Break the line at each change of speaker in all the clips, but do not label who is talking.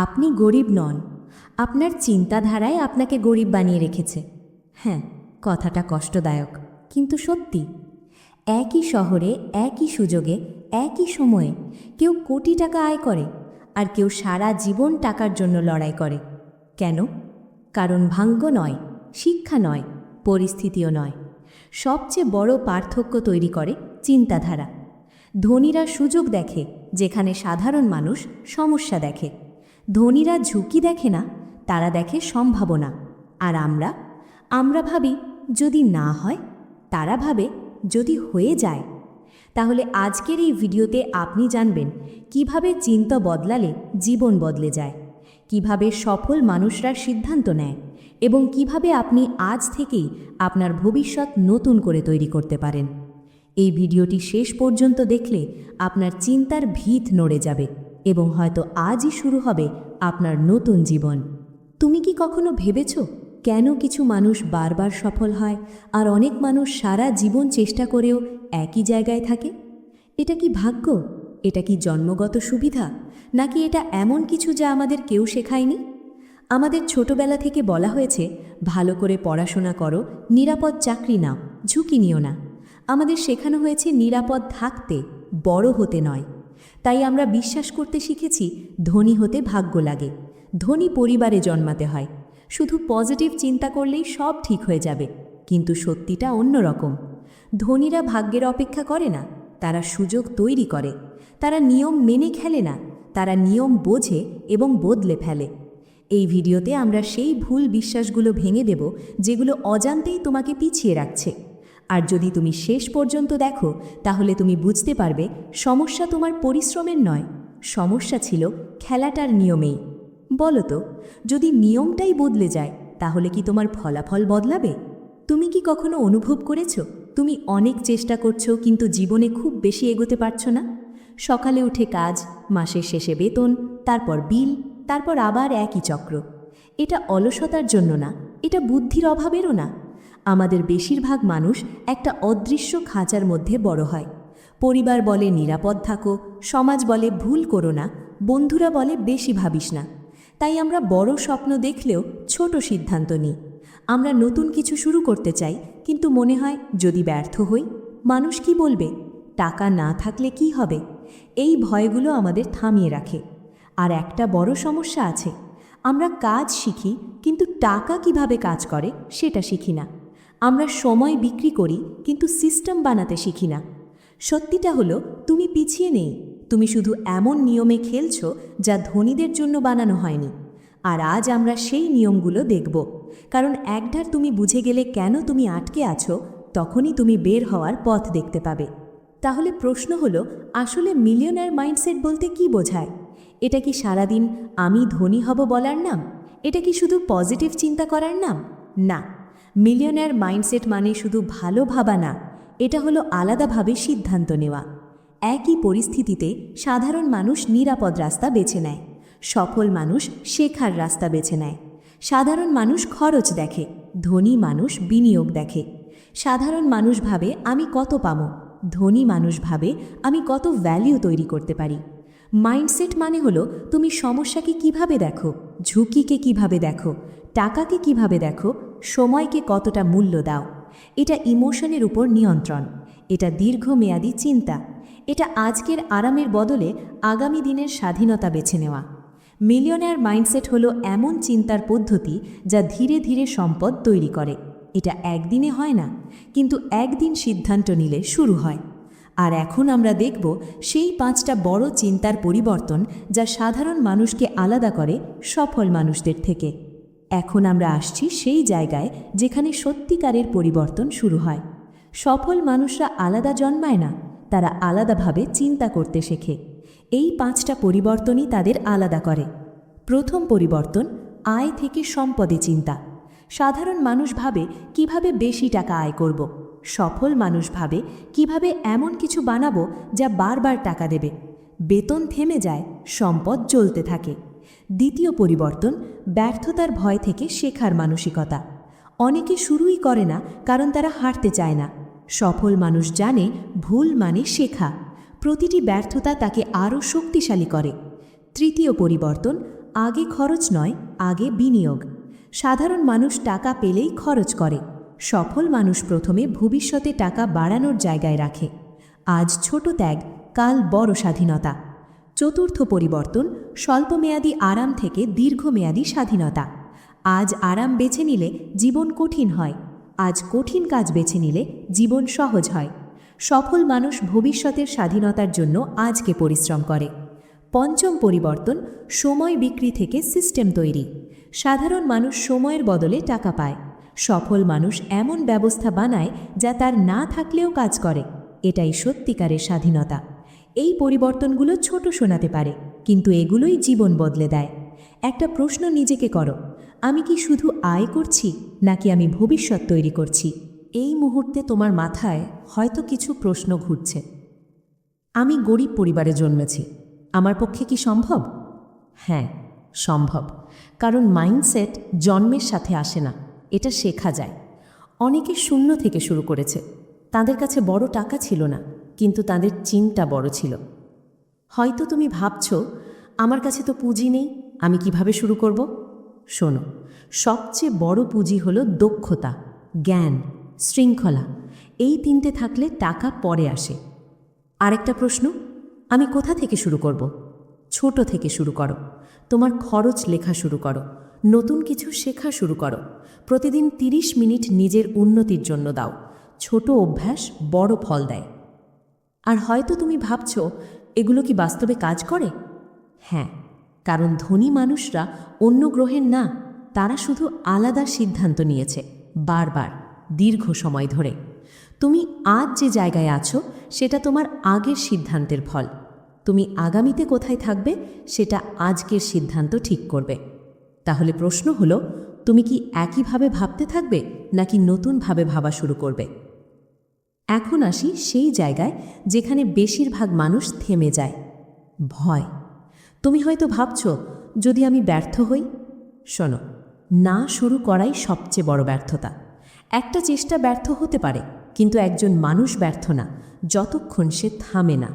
আপনি গরিব নন, আপনার চিন্তাধারায় আপনাকে গরিব বানিয়ে রেখেছে। হ্যাঁ, কথাটা কষ্টদায়ক, কিন্তু সত্যি। একই শহরে, একই সুযোগে, একই সময়ে কেউ কোটি টাকা আয় করে, আর কেউ সারা জীবন টাকার জন্য লড়াই করে। কেন? কারণ ভাগ্য নয়, শিক্ষা নয়, পরিস্থিতিও নয়। সবচেয়ে বড় পার্থক্য তৈরি করে চিন্তাধারা। ধনীরা সুযোগ দেখে যেখানে সাধারণ মানুষ সমস্যা দেখে। ধনীরা ঝুঁকি দেখে না, তারা দেখে সম্ভাবনা। আর আমরা ভাবি যদি না হয়, তারা ভাবে যদি হয়ে যায়। তাহলে আজকের এই ভিডিওতে আপনি জানবেন কিভাবে চিন্তা বদলালে জীবন বদলে যায়, কিভাবে সফল মানুষরা সিদ্ধান্ত নেয়, এবং কিভাবে আপনি আজ থেকেই আপনার ভবিষ্যৎ নতুন করে তৈরি করতে পারেন। এই ভিডিওটি শেষ পর্যন্ত দেখলে আপনার চিন্তার ভিত নড়ে যাবে এবং হয়তো আজই শুরু হবে আপনার নতুন জীবন। তুমি কি কখনো ভেবেছ কেন কিছু মানুষ বারবার সফল হয় আর অনেক মানুষ সারা জীবন চেষ্টা করেও একই জায়গায় থাকে? এটা কি ভাগ্য? এটা কি জন্মগত সুবিধা? নাকি এটা এমন কিছু যা আমাদের কেউ শেখায়নি? আমাদের ছোটবেলা থেকে বলা হয়েছে ভালো করে পড়াশোনা করো, নিরাপদ চাকরি নাও, ঝুঁকি নিও না। আমাদের শেখানো হয়েছে নিরাপদ থাকতে, বড় হতে নয়। তাই আমরা বিশ্বাস করতে শিখেছি ধনী হতে ভাগ্য লাগে, ধনী পরিবারে জন্মাতে হয়, শুধু পজিটিভ চিন্তা করলেই সব ঠিক হয়ে যাবে। কিন্তু সত্যিটা অন্যরকম। ধনীরা ভাগ্যের অপেক্ষা করে না, তারা সুযোগ তৈরি করে। তারা নিয়ম মেনে খেলে না, তারা নিয়ম বোঝে এবং বদলে ফেলে। এই ভিডিওতে আমরা সেই ভুল বিশ্বাসগুলো ভেঙে দেব যেগুলো অজান্তেই তোমাকে পিছিয়ে রাখছে। আর যদি তুমি শেষ পর্যন্ত দেখো, তাহলে তুমি বুঝতে পারবে সমস্যা তোমার পরিশ্রমের নয়, সমস্যা ছিল খেলাটার নিয়মেই। বলো তো, যদি নিয়মটাই বদলে যায়, তাহলে কি তোমার ফলাফল বদলাবে? তুমি কি কখনো অনুভব করেছো তুমি অনেক চেষ্টা করছো কিন্তু জীবনে খুব বেশি এগোতে পারছো না? সকালে উঠে কাজ, মাসের শেষে বেতন, তারপর বিল, তারপর আবার একই চক্র। এটা অলসতার জন্য না, এটা বুদ্ধির অভাবেরও না। আমাদের বেশিরভাগ মানুষ একটা অদৃশ্য খাঁচার মধ্যে বড় হয়। পরিবার বলে নিরাপদ থাকো, সমাজ বলে ভুল করো না, বন্ধুরা বলে বেশি ভাবিস না। তাই আমরা বড় স্বপ্ন দেখলেও ছোট সিদ্ধান্ত নিই। আমরা নতুন কিছু শুরু করতে চাই, কিন্তু মনে হয় যদি ব্যর্থ হই, মানুষ কি বলবে? টাকা না থাকলে কি হবে? এই ভয়গুলো আমাদের থামিয়ে রাখে। আর একটা বড় সমস্যা আছে, আমরা কাজ শিখি কিন্তু টাকা কিভাবে কাজ করে সেটা শিখি না। আমরা সময় বিক্রি করি কিন্তু সিস্টেম বানাতে শিখি না। সত্যিটা হলো তুমি পিছিয়ে নেই, তুমি শুধু এমন নিয়মে খেলছো যা ধনীদের জন্য বানানো হয়নি। আর আজ আমরা সেই নিয়মগুলো দেখব, কারণ একবার তুমি বুঝে গেলে কেন তুমি আটকে আছো, তখনই তুমি বের হওয়ার পথ দেখতে পাবে। তাহলে প্রশ্ন হলো, আসলে মিলিয়নার মাইন্ডসেট বলতে কি বোঝায়? এটা কি সারাদিন আমি ধনী হব বলার নাম? এটা কি শুধু পজিটিভ চিন্তা করার নাম? না, মিলিয়নার মাইন্ডসেট মানে শুধু ভালো ভাবা না, এটা হলো আলাদাভাবে সিদ্ধান্ত নেওয়া। একই পরিস্থিতিতে সাধারণ মানুষ নিরাপদ রাস্তা বেছে নেয়, সফল মানুষ শেখার রাস্তা বেছে নেয়। সাধারণ মানুষ খরচ দেখে, ধনী মানুষ বিনিয়োগ দেখে। সাধারণ মানুষ ভাবে আমি কত পাবো, ধনী মানুষ ভাবে আমি কত ভ্যালিউ তৈরি করতে পারি। মাইন্ডসেট মানে হলো তুমি সমস্যাকে কিভাবে দেখো, ঝুঁকিকে কিভাবে দেখো, টাকাকে কিভাবে দেখো, সময়কে কতটা মূল্য দাও। এটা ইমোশনের উপর নিয়ন্ত্রণ, এটা দীর্ঘমেয়াদী চিন্তা, এটা আজকের আরামের বদলে আগামী দিনের স্বাধীনতা বেছে নেওয়া। মিলিয়নার মাইন্ডসেট হলো এমন চিন্তার পদ্ধতি যা ধীরে ধীরে সম্পদ তৈরি করে। এটা একদিনে হয় না, কিন্তু একদিন সিদ্ধান্ত নিলে শুরু হয়। আর এখন আমরা দেখব সেই 5টা বড় চিন্তার পরিবর্তন যা সাধারণ মানুষকে আলাদা করে সফল মানুষদের থেকে। এখন আমরা আসছি সেই জায়গায় যেখানে সত্যিকারের পরিবর্তন শুরু হয়। সফল মানুষরা আলাদা জন্মায় না, তারা আলাদাভাবে চিন্তা করতে শেখে। এই 5টা পরিবর্তনই তাদের আলাদা করে। প্রথম পরিবর্তন, আয় থেকে সম্পদে চিন্তা। সাধারণ মানুষ ভাবে কিভাবে বেশি টাকা আয় করব। সফল মানুষ ভাবে কিভাবে এমন কিছু বানাবো যা বারবার টাকা দেবে। বেতন থেমে যায়, সম্পদ চলতে থাকে। দ্বিতীয় পরিবর্তন, ব্যর্থতার ভয় থেকে শেখার মানসিকতা। অনেকে শুরুই করে না কারণ তারা হারতে চায় না। সফল মানুষ জানে ভুল মানে শেখা, প্রতিটি ব্যর্থতা তাকে আরও শক্তিশালী করে। তৃতীয় পরিবর্তন, আগে খরচ নয়, আগে বিনিয়োগ। সাধারণ মানুষ টাকা পেলেই খরচ করে, সফল মানুষ প্রথমে ভবিষ্যতে টাকা বাড়ানোর জায়গায় রাখে। আজ ছোট ত্যাগ, কাল বড় স্বাধীনতা। চতুর্থ পরিবর্তন, স্বল্পমেয়াদী আরাম থেকে দীর্ঘমেয়াদী স্বাধীনতা। আজ আরাম বেছে নিলে জীবন কঠিন হয়, আজ কঠিন কাজ বেছে নিলে জীবন সহজ হয়। সফল মানুষ ভবিষ্যতের স্বাধীনতার জন্য আজকে পরিশ্রম করে। পঞ্চম পরিবর্তন, সময় বিক্রি থেকে সিস্টেম তৈরি। সাধারণ মানুষ সময়ের বদলে টাকা পায়, সফল মানুষ এমন ব্যবস্থা বানায় যা তার না থাকলেও কাজ করে। এটাই সত্যিকারের স্বাধীনতা। এই পরিবর্তনগুলো ছোট শোনাতে পারে, কিন্তু এগুলোই জীবন বদলে দেয়। একটা প্রশ্ন নিজেকে করো, আমি কি শুধু আয় করছি, নাকি আমি ভবিষ্যৎ তৈরি করছি? এই মুহূর্তে তোমার মাথায় হয়তো কিছু প্রশ্ন ঘুরছে। আমি গরিব পরিবারে জন্মেছি, আমার পক্ষে কি সম্ভব? হ্যাঁ, সম্ভব। কারণ মাইন্ডসেট জন্মের সাথে আসে না, এটা শেখা যায়। অনেকে শূন্য থেকে শুরু করেছে, তাদের কাছে বড় টাকা ছিল না, কিন্তু তাদের চিন্তা বড় ছিল। হয়তো তুমি ভাবছ, আমার কাছে তো পুঁজি নেই, আমি কিভাবে শুরু করব? শোনো, সবচেয়ে বড় পুঁজি হলো দক্ষতা, জ্ঞান, শৃঙ্খলা। এই তিনটে থাকলে টাকা পরে আসে। আরেকটা প্রশ্ন, আমি কোথা থেকে শুরু করব? ছোট থেকে শুরু করো। তোমার খরচ লেখা শুরু করো, নতুন কিছু শেখা শুরু করো। প্রতিদিন 30 মিনিট নিজের উন্নতির জন্য দাও। ছোট অভ্যাস বড় ফল দেয়। আর হয়তো তুমি ভাবছ, এগুলো কি বাস্তবে কাজ করে? হ্যাঁ, কারণ ধনী মানুষরা অন্য গ্রহের না, তারা শুধু আলাদা সিদ্ধান্ত নিয়েছে, বারবার, দীর্ঘ সময় ধরে। তুমি আজ যে জায়গায় আছো সেটা তোমার আগের সিদ্ধান্তের ফল। তুমি আগামীতে কোথায় থাকবে সেটা আজকের সিদ্ধান্ত ঠিক করবে। তাহলে প্রশ্ন হলো, তুমি কি একইভাবে ভাবতে থাকবে, নাকি নতুনভাবে ভাবা শুরু করবে? এখন আসি সেই জায়গায় যেখানে বেশিরভাগ মানুষ থেমে যায়, ভয়। তুমি হয়তো ভাবছ, যদি আমি ব্যর্থ হই? শোনো, না শুরু করাই সবচেয়ে বড় ব্যর্থতা। একটা চেষ্টা ব্যর্থ হতে পারে, কিন্তু একজন মানুষ ব্যর্থ না যতক্ষণ সে থামে না।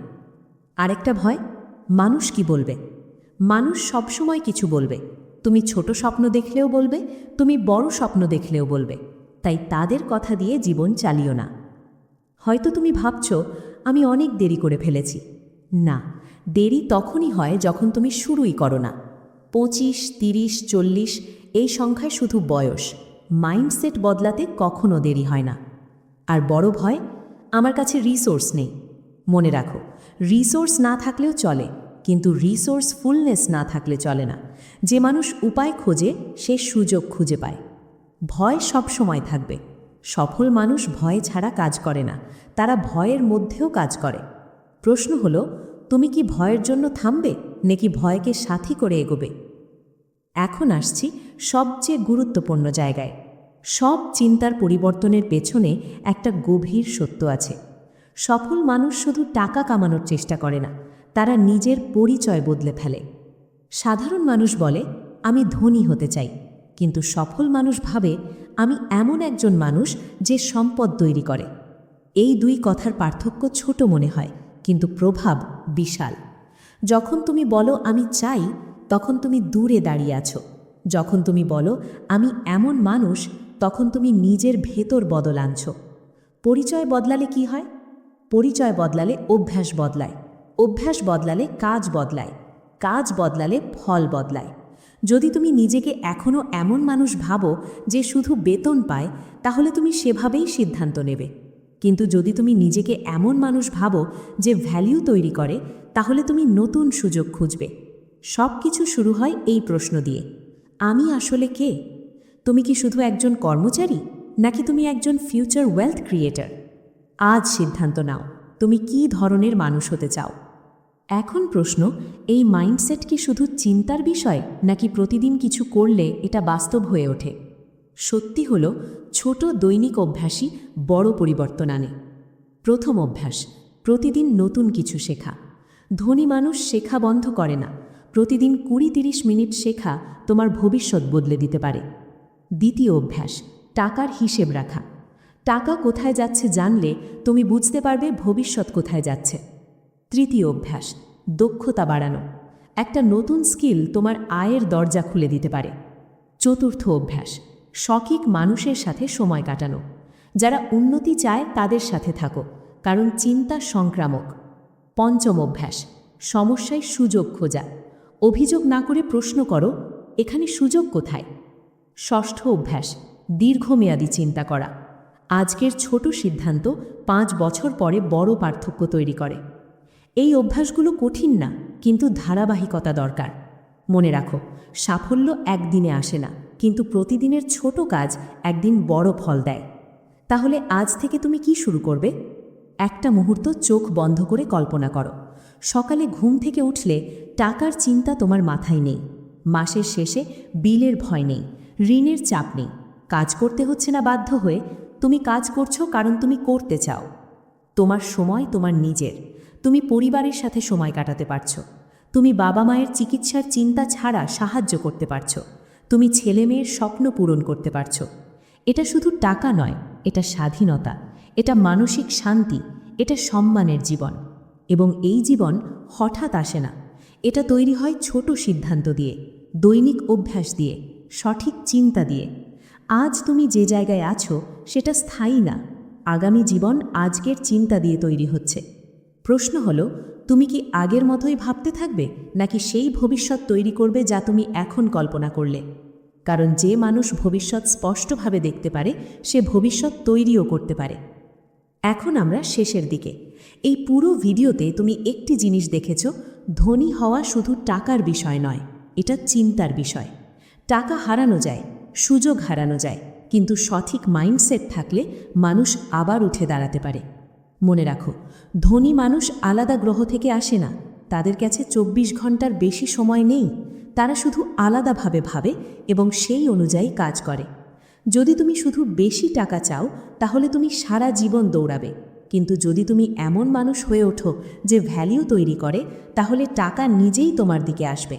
আরেকটা ভয়, মানুষ কি বলবে? মানুষ সবসময় কিছু বলবে। তুমি ছোট স্বপ্ন দেখলেও বলবে, তুমি বড় স্বপ্ন দেখলেও বলবে। তাই তাদের কথা দিয়ে জীবন চালিও না। হয়তো তুমি ভাবছ, আমি অনেক দেরি করে ফেলেছি। না, দেরি তখনই হয় যখন তুমি শুরুই করো না। 25, 30, 40 এই সংখ্যায় শুধু বয়স। মাইন্ডসেট বদলাতে কখনো দেরি হয় না। আর বড় ভয়, আমার কাছে রিসোর্স নেই। মনে রাখো, রিসোর্স না থাকলেও চলে, কিন্তু রিসোর্সফুলনেস না থাকলে চলে না। যে মানুষ উপায় খোঁজে সে সুযোগ খুঁজে পায়। ভয় সব সময় থাকবে। সফল মানুষ ভয় ছাড়া কাজ করে না, তারা ভয়ের মধ্যেও কাজ করে। প্রশ্ন হলো, তুমি কি ভয়ের জন্য থামবে, নাকি ভয়কে সাথী করে এগোবে? এখন আসছি সবচেয়ে গুরুত্বপূর্ণ জায়গায়। সব চিন্তার পরিবর্তনের পেছনে একটা গভীর সত্য আছে। সফল মানুষ শুধু টাকা কামানোর চেষ্টা করে না, তারা নিজের পরিচয় বদলে ফেলে। সাধারণ মানুষ বলে, আমি ধনী হতে চাই, কিন্তু সফল মানুষ ভাবে, আমি এমন একজন মানুষ যে সম্পদ তৈরি করে। এই দুই কথার পার্থক্য ছোট মনে হয়, কিন্তু প্রভাব বিশাল। যখন তুমি বলো আমি চাই, তখন তুমি দূরে দাঁড়িয়ে আছো। যখন তুমি বলো আমি এমন মানুষ, তখন তুমি নিজের ভেতর বদল আনছো। পরিচয় বদলালে কি হয়? পরিচয় বদলালে অভ্যাস বদলায়, অভ্যাস বদলালে কাজ বদলায়, কাজ বদলালে ফল বদলায়। যদি তুমি নিজেকে এখনও এমন মানুষ ভাবো যে শুধু বেতন পায়, তাহলে তুমি সেভাবেই সিদ্ধান্ত নেবে। কিন্তু যদি তুমি নিজেকে এমন মানুষ ভাবো যে ভ্যালিউ তৈরি করে, তাহলে তুমি নতুন সুযোগ খুঁজবে। সব কিছু শুরু হয় এই প্রশ্ন দিয়ে, আমি আসলে কে? তুমি কি শুধু একজন কর্মচারী, নাকি তুমি একজন ফিউচার ওয়েলথ ক্রিয়েটর? আজ সিদ্ধান্ত নাও, তুমি কী ধরনের মানুষ হতে চাও। এখন প্রশ্ন, এই মাইন্ডসেট কি শুধু চিন্তার বিষয়, নাকি প্রতিদিন কিছু করলে এটা বাস্তব হয়ে ওঠে? সত্যি হলো, ছোট দৈনিক অভ্যাসই বড় পরিবর্তন আনে। প্রথম অভ্যাস, প্রতিদিন নতুন কিছু শেখা। ধনী মানুষ শেখা বন্ধ করে না। প্রতিদিন 20-30 মিনিট শেখা তোমার ভবিষ্যৎ বদলে দিতে পারে। দ্বিতীয় অভ্যাস, টাকার হিসেব রাখা। টাকা কোথায় যাচ্ছে জানলে তুমি বুঝতে পারবে ভবিষ্যৎ কোথায় যাচ্ছে। তৃতীয় অভ্যাস, দক্ষতা বাড়ানো।
একটা নতুন স্কিল তোমার আয়ের দরজা খুলে দিতে পারে। চতুর্থ অভ্যাস, সঠিক মানুষের সাথে সময় কাটানো। যারা উন্নতি চায় তাদের সাথে থাকো, কারণ চিন্তা সংক্রামক। পঞ্চম অভ্যাস, সমস্যায় সুযোগ খোঁজা। অভিযোগ না করে প্রশ্ন করো, এখানে সুযোগ কোথায়? ষষ্ঠ অভ্যাস, দীর্ঘমেয়াদী চিন্তা করা। আজকের ছোট সিদ্ধান্ত 5 বছর পরে বড় পার্থক্য তৈরি করে। এই অভ্যাসগুলো কঠিন না, কিন্তু ধারাবাহিকতা দরকার। মনে রাখো, সাফল্য একদিনে আসে না, কিন্তু প্রতিদিনের ছোট কাজ একদিন বড় ফল দেয়। তাহলে আজ থেকে তুমি কি শুরু করবে? একটা মুহূর্ত চোখ বন্ধ করে কল্পনা করো, সকালে ঘুম থেকে উঠলে টাকার চিন্তা তোমার মাথায় নেই, মাসের শেষে বিলের ভয় নেই, ঋণের চাপ নেই, কাজ করতে হচ্ছে না বাধ্য হয়ে, তুমি কাজ করছো কারণ তুমি করতে চাও। তোমার সময় তোমার নিজের, তুমি পরিবারের সাথে সময় কাটাতে পারছো, তুমি বাবা মায়ের চিকিৎসার চিন্তা ছাড়া সাহায্য করতে পারছো, তুমি ছেলে মেয়ের স্বপ্ন পূরণ করতে পারছো। এটা শুধু টাকা নয়, এটা স্বাধীনতা, এটা মানসিক শান্তি, এটা সম্মানের জীবন। এবং এই জীবন হঠাৎ আসে না, এটা তৈরি হয় ছোট সিদ্ধান্ত দিয়ে, দৈনিক অভ্যাস দিয়ে, সঠিক চিন্তা দিয়ে। আজ তুমি যে জায়গায় আছো সেটা স্থায়ী না, আগামী জীবন আজকের চিন্তা দিয়ে তৈরি হচ্ছে। প্রশ্ন হলো, তুমি কি আগের মতোই ভাবতে থাকবে, নাকি সেই ভবিষ্যৎ তৈরি করবে যা তুমি এখন কল্পনা করলে? কারণ যে মানুষ ভবিষ্যৎ স্পষ্টভাবে দেখতে পারে, সে ভবিষ্যৎ তৈরিও করতে পারে। এখন আমরা শেষের দিকে। এই পুরো ভিডিওতে তুমি একটি জিনিস দেখেছ, ধনী হওয়া শুধু টাকার বিষয় নয়, এটা চিন্তার বিষয়। টাকা হারানো যায়, সুযোগ হারানো যায়, কিন্তু সঠিক মাইন্ডসেট থাকলে মানুষ আবার উঠে দাঁড়াতে পারে। মনে রাখো, ধনী মানুষ আলাদা গ্রহ থেকে আসে না, তাদের কাছে 24 ঘন্টার বেশি সময় নেই। তারা শুধু আলাদাভাবে ভাবে এবং সেই অনুযায়ী কাজ করে। যদি তুমি শুধু বেশি টাকা চাও, তাহলে তুমি সারা জীবন দৌড়াবে। কিন্তু যদি তুমি এমন মানুষ হয়ে ওঠো যে ভ্যালিউ তৈরি করে, তাহলে টাকা নিজেই তোমার দিকে আসবে।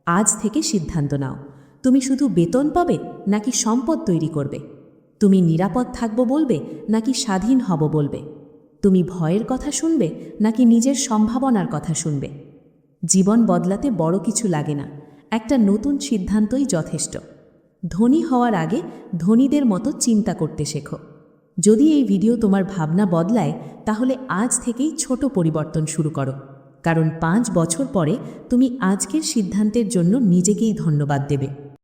আজ থেকে সিদ্ধান্ত নাও, তুমি শুধু বেতন পাবে নাকি সম্পদ তৈরি করবে? তুমি নিরাপদ থাকবো বলবে নাকি স্বাধীন হব বলবে? তুমি ভয়ের কথা শুনবে নাকি নিজের সম্ভাবনার কথা শুনবে? জীবন বদলাতে বড় কিছু লাগে না, একটা নতুন সিদ্ধান্তই যথেষ্ট। ধনী হওয়ার আগে ধনীদের মতো চিন্তা করতে শেখো। যদি এই ভিডিও তোমার ভাবনা বদলায়, তাহলে আজ থেকেই ছোট পরিবর্তন শুরু করো, কারণ 5 বছর পরে তুমি আজকের সিদ্ধান্তের জন্য নিজেকেই ধন্যবাদ দেবে।